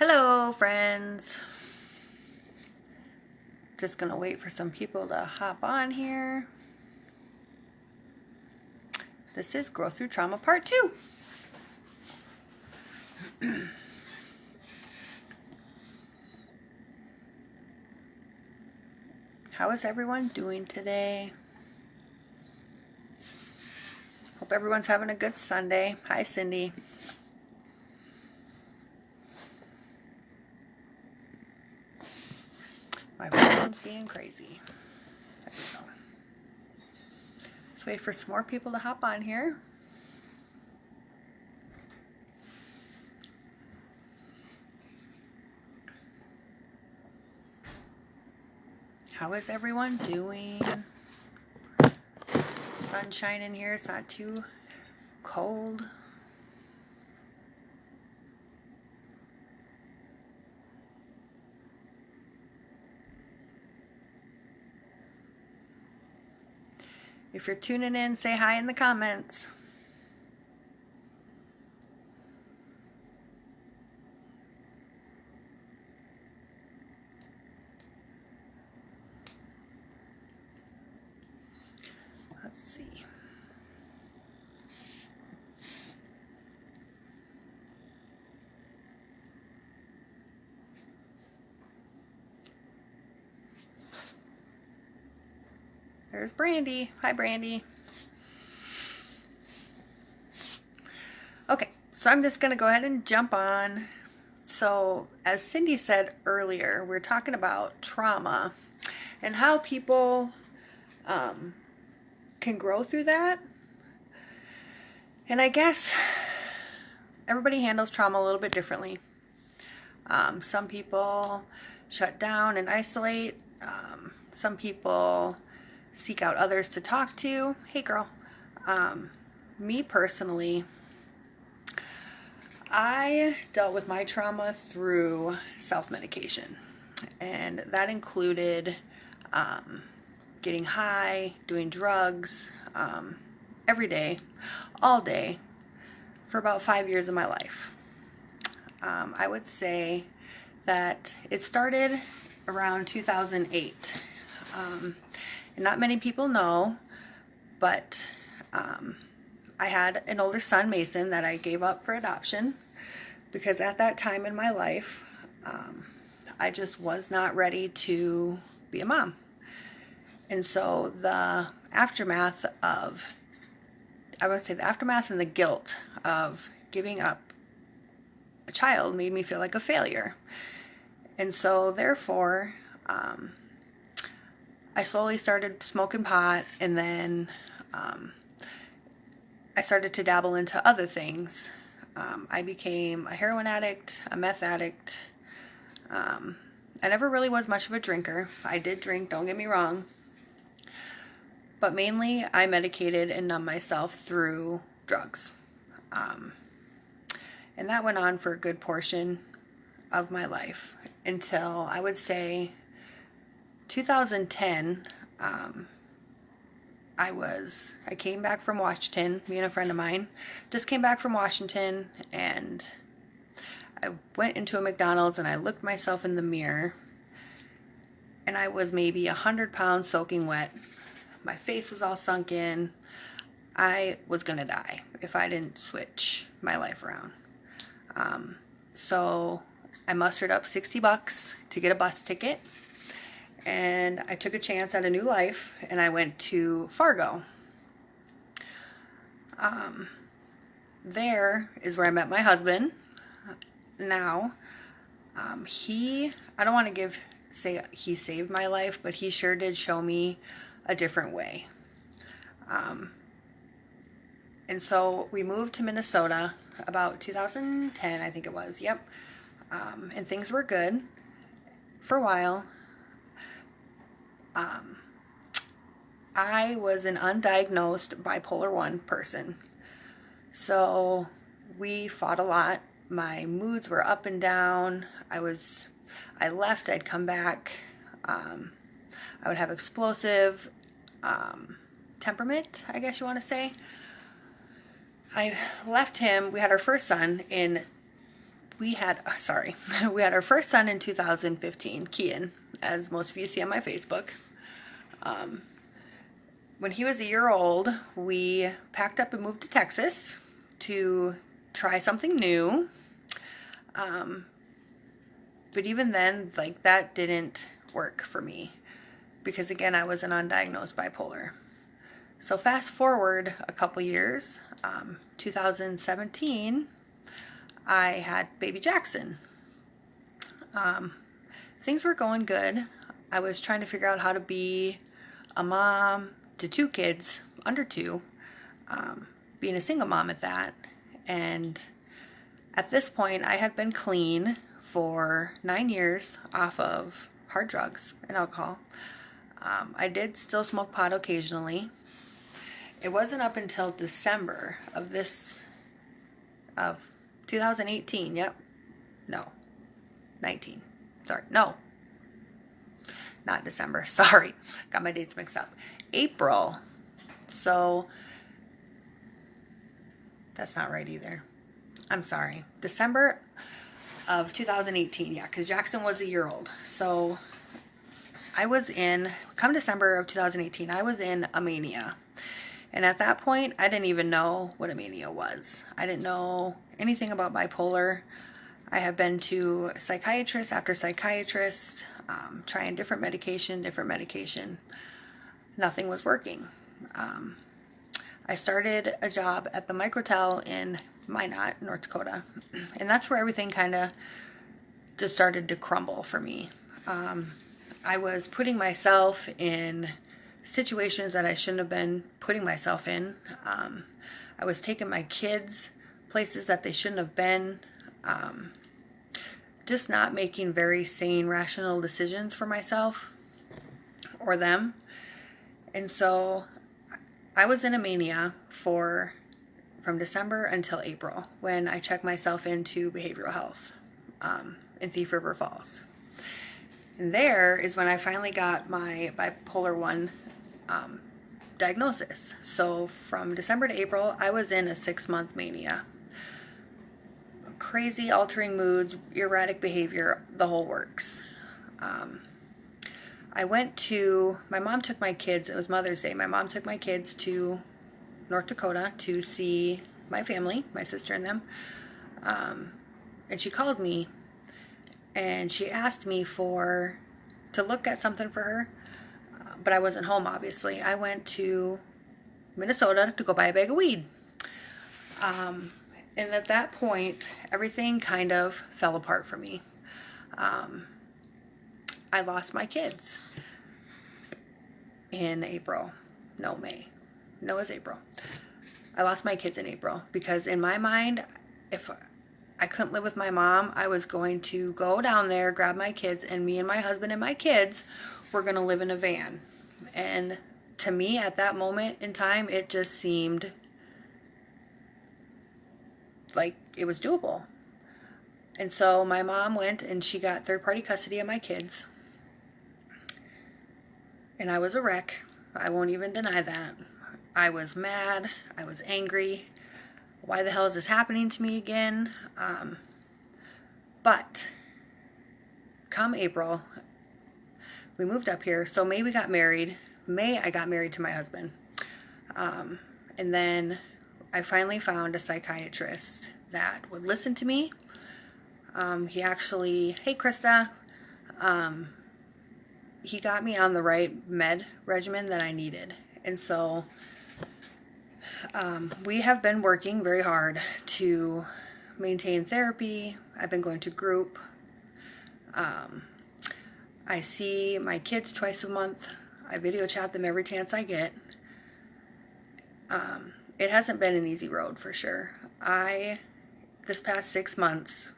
Hello, friends. Just gonna wait for some people to hop on here. This is Growth Through Trauma Part 2. How is everyone doing today? Hope everyone's having a good Sunday. Hi, Cindy. My phone's being crazy. There we go. Let's wait for some more people to hop on here. How is everyone doing? Sunshine in here. It's not too cold. If you're tuning in, say hi in the comments. Let's see. There's Brandy. Hi, Brandy. Okay, so I'm just going to go ahead and jump on. So, as Cindy said earlier, we're talking about trauma and how people can grow through that. And I guess everybody handles trauma a little bit differently. Some people shut down and isolate. Some people seek out others to talk to. Hey, girl. Me personally, I dealt with my trauma through self-medication, and that included getting high, doing drugs every day, all day, for about 5 years of my life. I would say that it started around 2008. And not many people know, but I had an older son, Mason, that I gave up for adoption because at that time in my life, I just was not ready to be a mom. And so the aftermath and the guilt of giving up a child made me feel like a failure. And so therefore, I slowly started smoking pot, and then I started to dabble into other things. I became a heroin addict, a meth addict. I never really was much of a drinker. I did drink, don't get me wrong. But mainly I medicated and numbed myself through drugs. And that went on for a good portion of my life until I would say 2010. I came back from Washington. Me and a friend of mine just came back from Washington, and I went into a McDonald's and I looked myself in the mirror, and I was maybe 100 pounds soaking wet. My face was all sunk in. I was gonna die if I didn't switch my life around. So I mustered up $60 to get a bus ticket, and I took a chance at a new life, and I went to Fargo. There is where I met my husband. Now, I don't want to say he saved my life, but he sure did show me a different way. And so we moved to Minnesota about 2010, I think it was. Yep. And things were good for a while. I was an undiagnosed bipolar 1 person. So we fought a lot. My moods were up and down. I left, I'd come back. I would have explosive temperament, I guess you want to say. I left him. We had our first son in we had our first son in 2015, Kian, as most of you see on my Facebook. When he was a year old, we packed up and moved to Texas to try something new. But even then, like, that didn't work for me because, again, I was an undiagnosed bipolar. So fast forward a couple years, 2017, I had baby Jackson. Things were going good. I was trying to figure out how to be a mom to 2 kids, under 2, being a single mom at that. And at this point, I had been clean for 9 years off of hard drugs and alcohol. I did still smoke pot occasionally. It wasn't up until December of 2018. Yep. No. 19. Sorry. No. Not December. Sorry. Got my dates mixed up. April. So that's not right either. I'm sorry. December of 2018. Yeah, because Jackson was a year old. So come December of 2018, I was in a mania. And at that point, I didn't even know what a mania was. I didn't know anything about bipolar. I have been to psychiatrist after psychiatrist, trying different medication. Nothing was working. I started a job at the Microtel in Minot, North Dakota. And that's where everything kind of just started to crumble for me. I was putting myself in situations that I shouldn't have been putting myself in. I was taking my kids places that they shouldn't have been. Just not making very sane, rational decisions for myself or them. And so I was in a mania from December until April, when I checked myself into behavioral health in Thief River Falls. And there is when I finally got my bipolar 1 diagnosis. So from December to April, I was in a 6-month mania. Crazy, altering moods, erratic behavior, the whole works. My mom took my kids, it was Mother's Day, my mom took my kids to North Dakota to see my family, my sister and them. And she called me and she asked me to look at something for her, but I wasn't home, obviously. I went to Minnesota to go buy a bag of weed. And at that point, everything kind of fell apart for me. I lost my kids in April. No, May. No, it was April. I lost my kids in April because in my mind, if I couldn't live with my mom, I was going to go down there, grab my kids, and me and my husband and my kids were going to live in a van. And to me, at that moment in time, it just seemed like it was doable. And so my mom went and she got third-party custody of my kids. And I was a wreck. I won't even deny that. I was mad. I was angry. Why the hell is this happening to me again? But come April, we moved up here. So May we got married. May I got married to my husband. And then I finally found a psychiatrist that would listen to me. He actually, hey Krista, he got me on the right med regimen that I needed. And so we have been working very hard to maintain therapy. I've been going to group. I see my kids twice a month. I video chat them every chance I get. It hasn't been an easy road for sure. This past 6 months,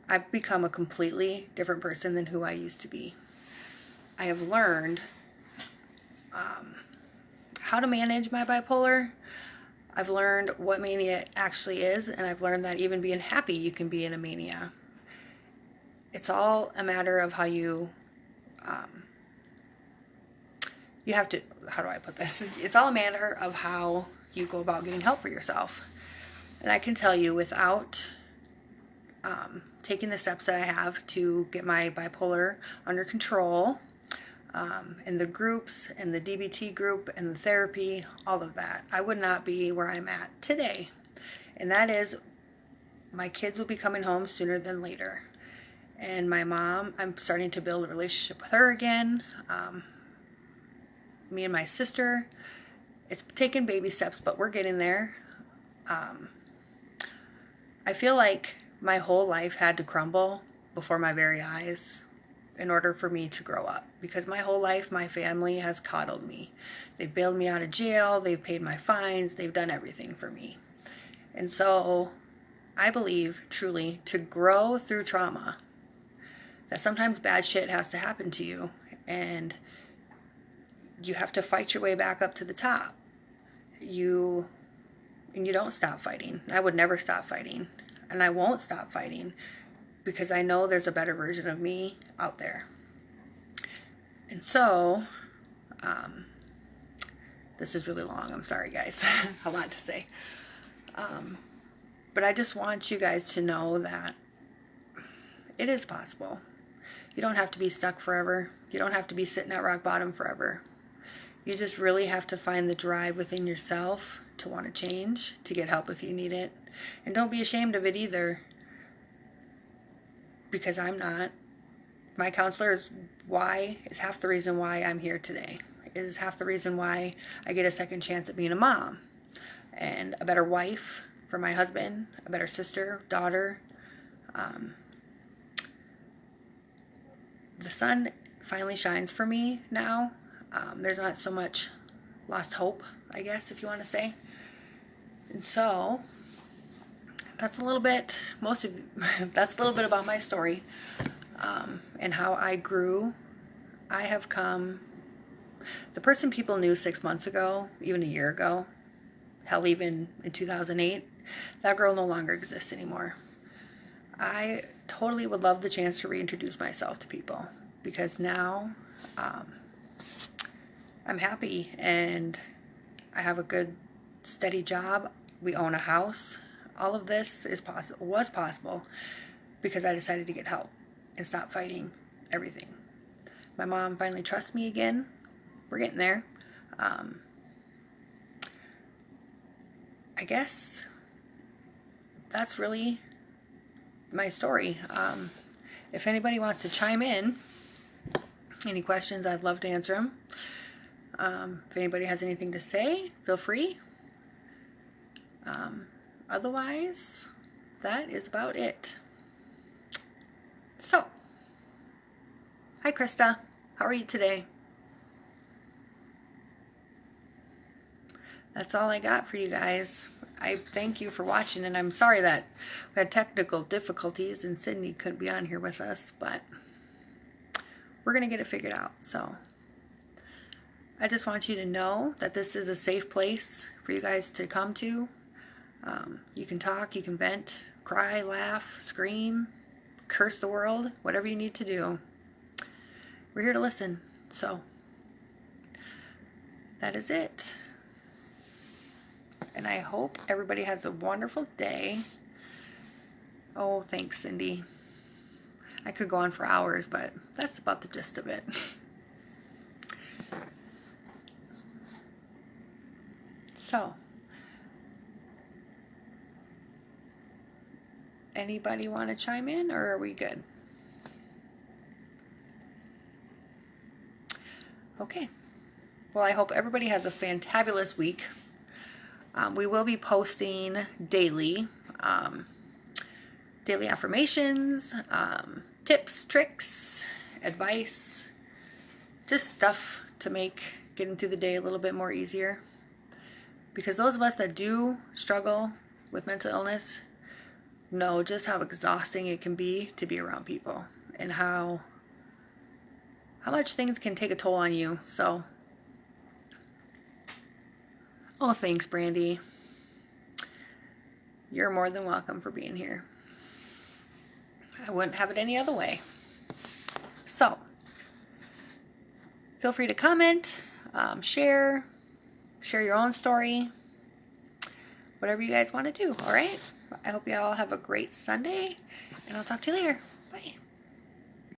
I've become a completely different person than who I used to be. I have learned how to manage my bipolar. I've learned what mania actually is, and I've learned that even being happy, you can be in a mania. It's all a matter of how you have to, how do I put this? It's all a matter of how you go about getting help for yourself. And I can tell you, without taking the steps that I have to get my bipolar under control, and the groups and the DBT group and the therapy, all of that, I would not be where I'm at today. And that is, my kids will be coming home sooner than later. And my mom, I'm starting to build a relationship with her again. Me and my sister, it's taken baby steps, but we're getting there. I feel like my whole life had to crumble before my very eyes in order for me to grow up, because my whole life my family has coddled me. They've bailed me out of jail, they've paid my fines, they've done everything for me. And so I believe truly to grow through trauma, that sometimes bad shit has to happen to you, and you have to fight your way back up to the top. You don't stop fighting. I would never stop fighting, and I won't stop fighting, because I know there's a better version of me out there. And so, this is really long. I'm sorry, guys. A lot to say. But I just want you guys to know that it is possible. You don't have to be stuck forever. You don't have to be sitting at rock bottom forever. You just really have to find the drive within yourself to want to change, to get help if you need it. And don't be ashamed of it either, because I'm not. My counselor is half the reason why I'm here today. It is half the reason why I get a second chance at being a mom, and a better wife for my husband, a better sister, daughter. The sun finally shines for me now. There's not so much lost hope, I guess, if you want to say. And so that's a little bit about my story, and how I grew. I have come, the person people knew 6 months ago, even a year ago, hell, even in 2008, that girl no longer exists anymore. I totally would love the chance to reintroduce myself to people, because now I'm happy and I have a good, steady job. We own a house. All of this was possible because I decided to get help and stop fighting everything. My mom finally trusts me again. We're getting there. I guess that's really my story. If anybody wants to chime in, any questions, I'd love to answer them. If anybody has anything to say, feel free. Otherwise, that is about it. So, hi Krista, how are you today? That's all I got for you guys. I thank you for watching, and I'm sorry that we had technical difficulties and Sydney couldn't be on here with us, but we're going to get it figured out. So I just want you to know that this is a safe place for you guys to come to. You can talk, you can vent, cry, laugh, scream, curse the world, whatever you need to do. We're here to listen. So that is it. And I hope everybody has a wonderful day. Oh, thanks, Cindy. I could go on for hours, but that's about the gist of it. So, anybody want to chime in, or are we good? Okay. Well, I hope everybody has a fantabulous week. We will be posting daily, daily affirmations, tips, tricks, advice, just stuff to make getting through the day a little bit more easier. Because those of us that do struggle with mental illness know just how exhausting it can be to be around people, and how much things can take a toll on you. So, oh, thanks, Brandy. You're more than welcome for being here. I wouldn't have it any other way. So, feel free to comment, share your own story, whatever you guys want to do, all right? I hope you all have a great Sunday, and I'll talk to you later.